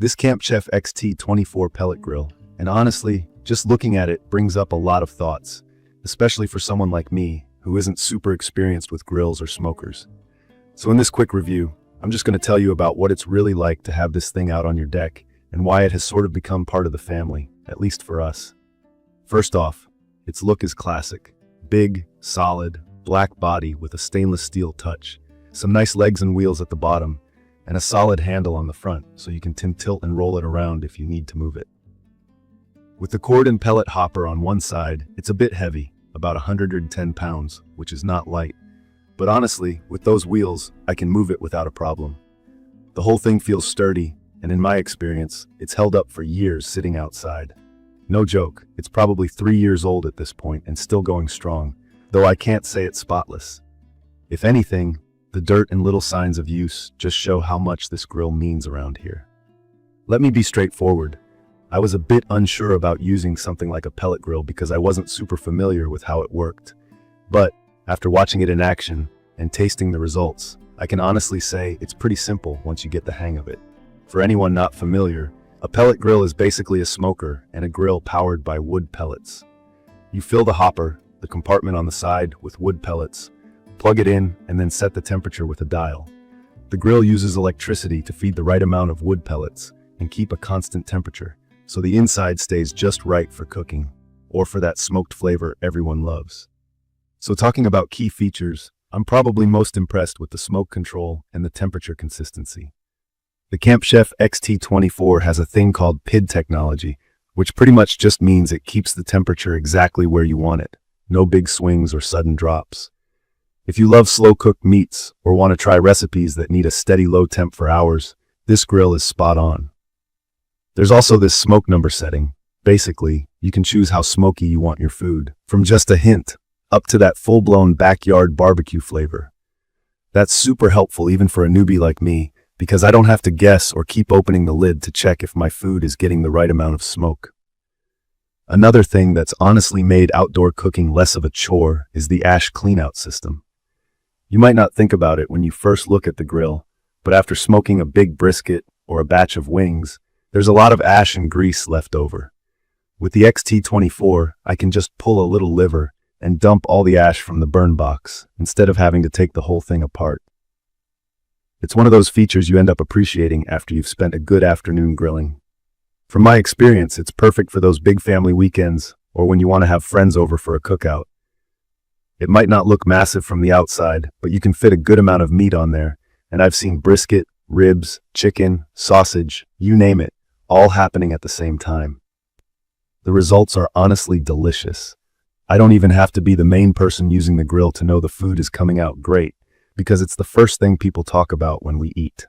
This Camp Chef XT24 pellet grill, and honestly, just looking at it brings up a lot of thoughts, especially for someone like me who isn't super experienced with grills or smokers. So in this quick review, I'm just going to tell you about what it's really like to have this thing out on your deck and why it has sort of become part of the family, at least for us. First off, its look is classic. Big, solid, black body with a stainless steel touch, some nice legs and wheels at the bottom, and a solid handle on the front so you can tilt and roll it around if you need to move it. With the cord and pellet hopper on one side, it's a bit heavy, about 110 pounds, which is not light. But honestly, with those wheels, I can move it without a problem. The whole thing feels sturdy, and in my experience, it's held up for years sitting outside. No joke, it's probably 3 years old at this point and still going strong, though I can't say it's spotless. If anything, the dirt and little signs of use just show how much this grill means around here. Let me be straightforward. I was a bit unsure about using something like a pellet grill because I wasn't super familiar with how it worked. But after watching it in action and tasting the results, I can honestly say it's pretty simple once you get the hang of it. For anyone not familiar, a pellet grill is basically a smoker and a grill powered by wood pellets. You fill the hopper, the compartment on the side, with wood pellets, plug it in, and then set the temperature with a dial. The grill uses electricity to feed the right amount of wood pellets and keep a constant temperature, so the inside stays just right for cooking, or for that smoked flavor everyone loves. So talking about key features, I'm probably most impressed with the smoke control and the temperature consistency. The Camp Chef XT24 has a thing called PID technology, which pretty much just means it keeps the temperature exactly where you want it. No big swings or sudden drops. If you love slow-cooked meats or want to try recipes that need a steady low temp for hours, this grill is spot on. There's also this smoke number setting. Basically, you can choose how smoky you want your food, from just a hint up to that full-blown backyard barbecue flavor. That's super helpful even for a newbie like me, because I don't have to guess or keep opening the lid to check if my food is getting the right amount of smoke. Another thing that's honestly made outdoor cooking less of a chore is the Ash-Cleanout System. You might not think about it when you first look at the grill, but after smoking a big brisket or a batch of wings, there's a lot of ash and grease left over. With the XT24, I can just pull a little lever and dump all the ash from the burn box, instead of having to take the whole thing apart. It's one of those features you end up appreciating after you've spent a good afternoon grilling. From my experience, it's perfect for those big family weekends or when you want to have friends over for a cookout. It might not look massive from the outside, but you can fit a good amount of meat on there, and I've seen brisket, ribs, chicken, sausage, you name it, all happening at the same time. The results are honestly delicious. I don't even have to be the main person using the grill to know the food is coming out great, because it's the first thing people talk about when we eat.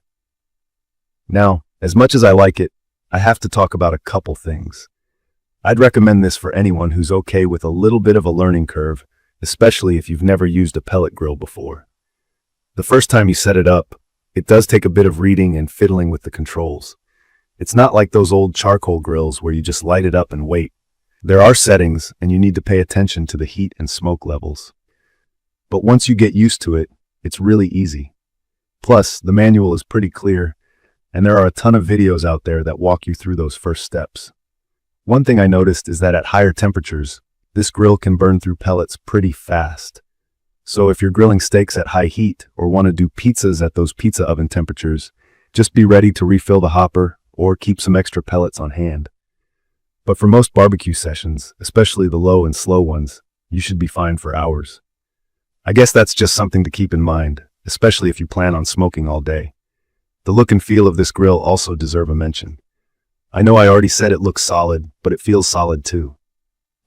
Now, as much as I like it, I have to talk about a couple things. I'd recommend this for anyone who's okay with a little bit of a learning curve, especially if you've never used a pellet grill before. The first time you set it up, it does take a bit of reading and fiddling with the controls. It's not like those old charcoal grills where you just light it up and wait. There are settings, and you need to pay attention to the heat and smoke levels. But once you get used to it, it's really easy. Plus, the manual is pretty clear, and there are a ton of videos out there that walk you through those first steps. One thing I noticed is that at higher temperatures, this grill can burn through pellets pretty fast. So if you're grilling steaks at high heat or want to do pizzas at those pizza oven temperatures, just be ready to refill the hopper or keep some extra pellets on hand. But for most barbecue sessions, especially the low and slow ones, you should be fine for hours. I guess that's just something to keep in mind, especially if you plan on smoking all day. The look and feel of this grill also deserve a mention. I know I already said it looks solid, but it feels solid too.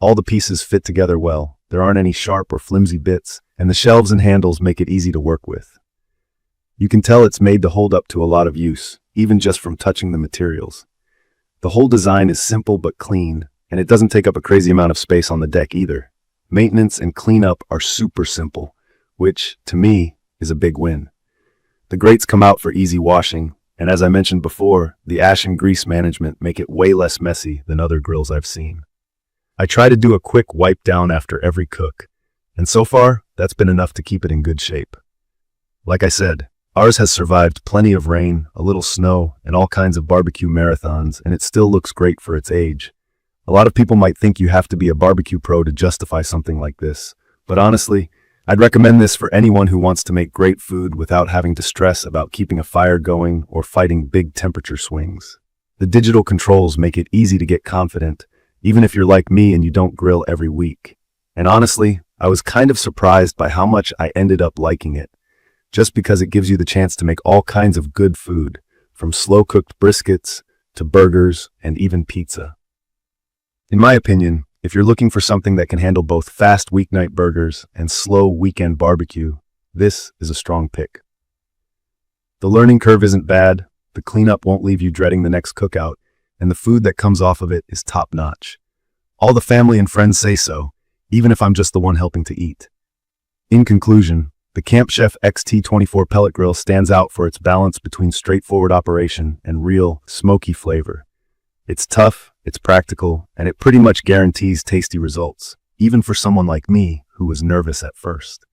All the pieces fit together well, there aren't any sharp or flimsy bits, and the shelves and handles make it easy to work with. You can tell it's made to hold up to a lot of use, even just from touching the materials. The whole design is simple but clean, and it doesn't take up a crazy amount of space on the deck either. Maintenance and cleanup are super simple, which, to me, is a big win. The grates come out for easy washing, and as I mentioned before, the ash and grease management make it way less messy than other grills I've seen. I try to do a quick wipe down after every cook, and so far, that's been enough to keep it in good shape. Like I said, Ours has survived plenty of rain, a little snow, and all kinds of barbecue marathons, and it still looks great for its age. A lot of people might think you have to be a barbecue pro to justify something like this, but honestly, I'd recommend this for anyone who wants to make great food without having to stress about keeping a fire going or fighting big temperature swings. The digital controls make it easy to get confident, even if you're like me and you don't grill every week. And honestly, I was kind of surprised by how much I ended up liking it, just because it gives you the chance to make all kinds of good food, from slow-cooked briskets to burgers and even pizza. In my opinion, if you're looking for something that can handle both fast weeknight burgers and slow weekend barbecue, this is a strong pick. The learning curve isn't bad, the cleanup won't leave you dreading the next cookout, and the food that comes off of it is top-notch. All the family and friends say so, even if I'm just the one helping to eat. In conclusion, the Camp Chef XT24 Pellet Grill stands out for its balance between straightforward operation and real, smoky flavor. It's tough, it's practical, and it pretty much guarantees tasty results, even for someone like me who was nervous at first.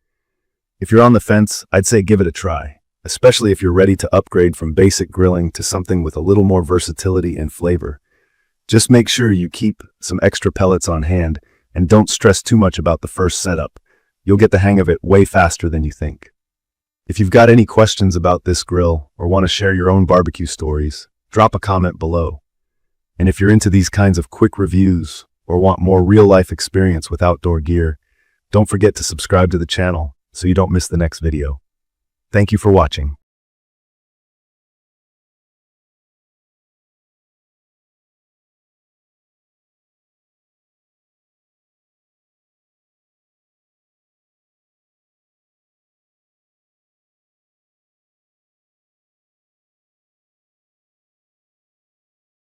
If you're on the fence, I'd say give it a try, especially if you're ready to upgrade from basic grilling to something with a little more versatility and flavor. Just make sure you keep some extra pellets on hand and don't stress too much about the first setup. You'll get the hang of it way faster than you think. If you've got any questions about this grill or want to share your own barbecue stories, drop a comment below. And if you're into these kinds of quick reviews or want more real-life experience with outdoor gear, don't forget to subscribe to the channel so you don't miss the next video. Thank you for watching.